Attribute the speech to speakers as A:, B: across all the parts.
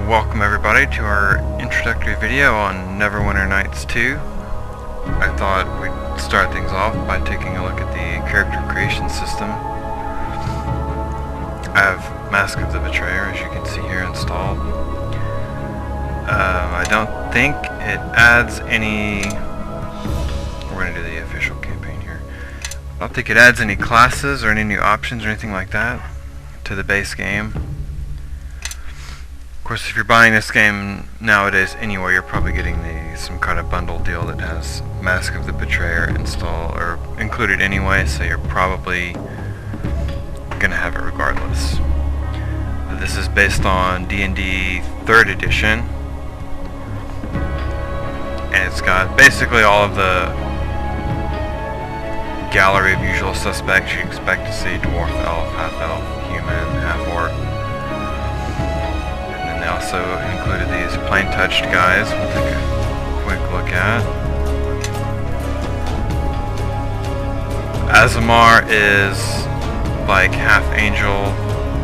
A: Welcome everybody to our introductory video on Neverwinter Nights 2. I thought we'd start things off by taking a look at the character creation system. I have Mask of the Betrayer, as you can see here, installed. I don't think it adds any... We're going to do the official campaign here. I don't think it adds any classes or any new options or anything like that to the base game. Of course, if you're buying this game nowadays anyway, you're probably getting some kind of bundle deal that has Mask of the Betrayer installed or included anyway, so you're probably gonna have it regardless. This is based on D&D 3rd edition, and it's got basically all of the gallery of usual suspects you'd expect to see: dwarf, elf, half-elf, human, half-orc. They also included these plain-touched guys we'll take a quick look at. Azamar is like half angel,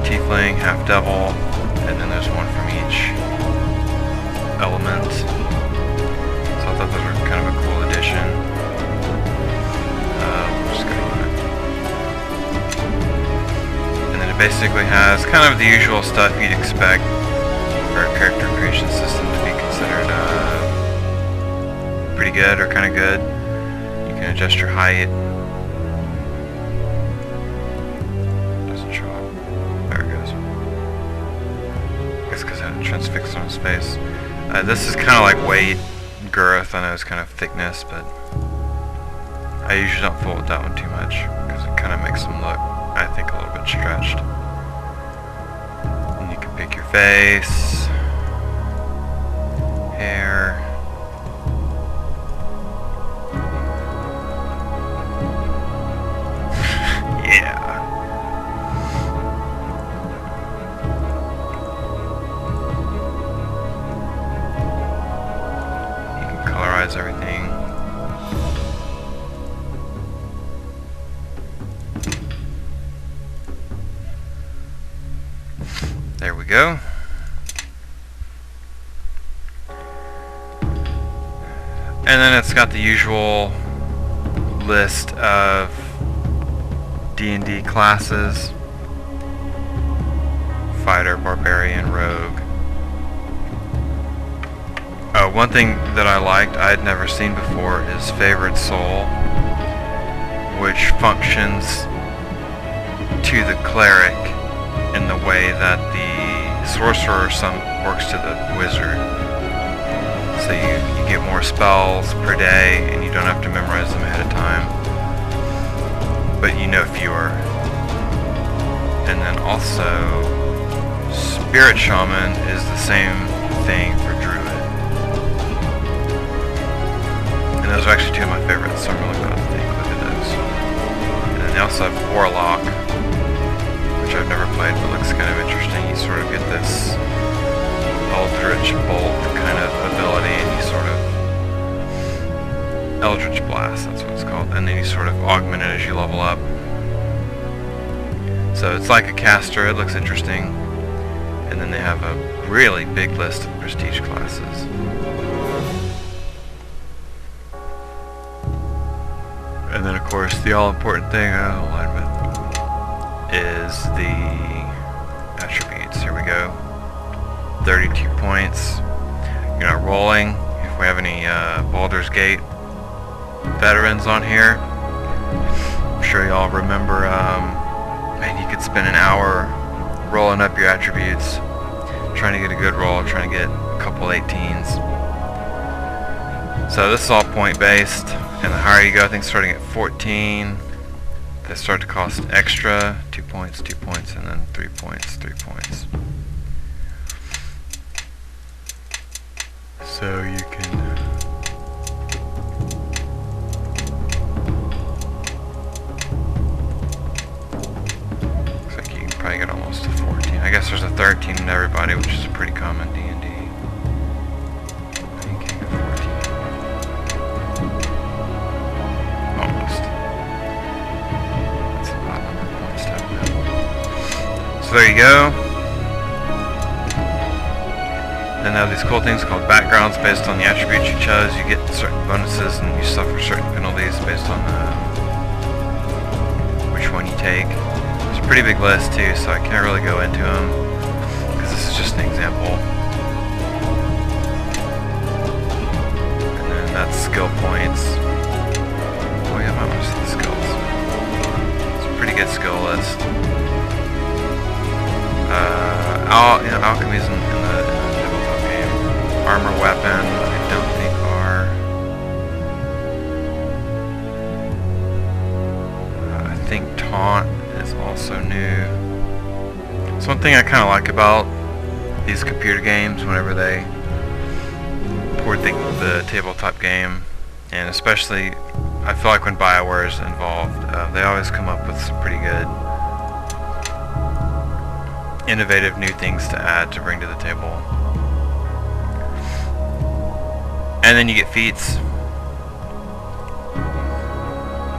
A: tiefling, half devil, and then there's one from each element. So I thought those were kind of a cool addition. Just and then it basically has kind of the usual stuff you'd expect for a character creation system to be considered pretty good or kind of good. You can adjust your height. Doesn't show up. There it goes. I guess because I had it transfixed on space. This is kind of like weight, girth. I know it's kind of thickness, but I usually don't fool with that one too much because it kind of makes them look, I think, a little bit stretched. And you can pick your face, hair, yeah. You can colorize everything. There we go. And then it's got the usual list of D&D classes: fighter, barbarian, rogue. One thing that I liked, I had never seen before, is Favored Soul, which functions to the cleric in the way that the sorcerer works to the wizard. So you get more spells per day, and you don't have to memorize them ahead of time, but you know fewer. And then also, Spirit Shaman is the same thing for Druid. And those are actually two of my favorites, so I'm really glad that they included those. And then they also have Warlock, which I've never played, but looks kind of interesting. You sort of get this Eldritch Bolt kind of ability, and you sort of Eldritch Blast, that's what it's called, and then you sort of augment it as you level up. So it's like a caster, it looks interesting. And then they have a really big list of prestige classes. And then of course the all-important thing, alignment, is the attributes. Here we go. 32 points. You're not rolling. If we have any Baldur's Gate veterans on here, I'm sure y'all remember, man, you could spend an hour rolling up your attributes, trying to get a good roll, trying to get a couple 18s. So this is all point based, and the higher you go, I think starting at 14, they start to cost extra. 2 points, 2 points, and then 3 points, 3 points. So you can looks like you can probably get almost to 14. I guess there's a 13 in everybody, which is a pretty common D&D. You can't get 14. Almost. That's a lot of points to have. So there you go. Then they have these cool things called backgrounds based on the attributes you chose. You get certain bonuses and you suffer certain penalties based on which one you take. It's a pretty big list too, so I can't really go into them because this is just an example. And then that's skill points. Oh yeah, I might want to see the skills. It's a pretty good skill list. Alchemy's in the tabletop game. Armor weapon, I don't think are. I think taunt is also new. It's one thing I kind of like about these computer games whenever they port the tabletop game, and especially I feel like when BioWare is involved, they always come up with some pretty good innovative new things to add to bring to the table. And then you get feats.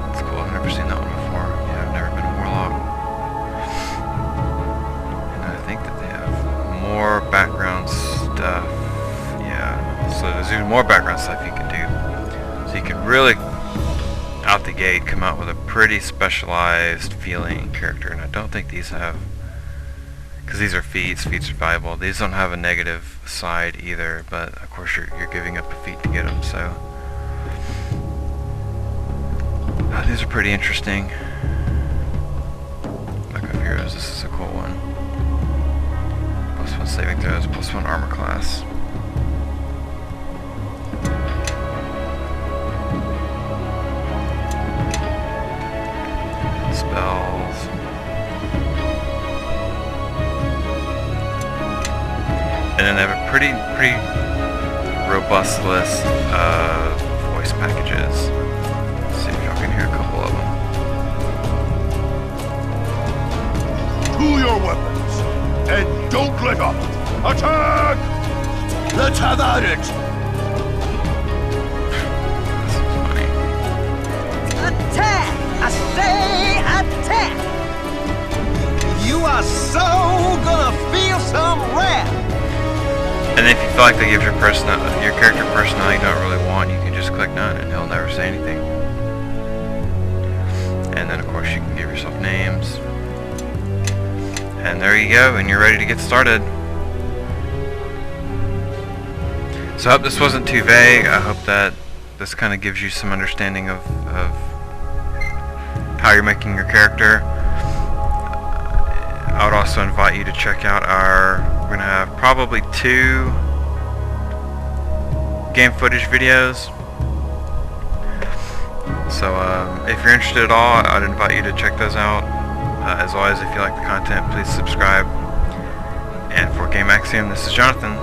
A: That's cool, I've never seen that one before. Yeah, I've never been a warlock. And I think that they have more background stuff. Yeah, so there's even more background stuff you can do. So you can really, out the gate, come out with a pretty specialized feeling character. And I don't think these have, because these are feats. Feats are valuable. These don't have a negative side either, but of course you're giving up a feat to get them, so these are pretty interesting. Look up heroes, this is a cool one. +1 saving throws, +1 armor class. Spells. And then they have a pretty robust list of voice packages. Let's see if y'all can hear a couple of them.
B: To your weapons, and don't let up! Attack! Let's have at it!
A: This is funny.
C: Attack! I say attack! You are so gonna feel some wrath!
A: And if you feel like they give your character personality you don't really want, you can just click none and he'll never say anything. And then of course you can give yourself names. And there you go, and you're ready to get started. So I hope this wasn't too vague. I hope that this kind of gives you some understanding of how you're making your character. I would also invite you to check out we're going to have probably 2 game footage videos. So if you're interested at all, I'd invite you to check those out. As always, if you like the content, please subscribe. And for Game Axiom, this is Jonathan.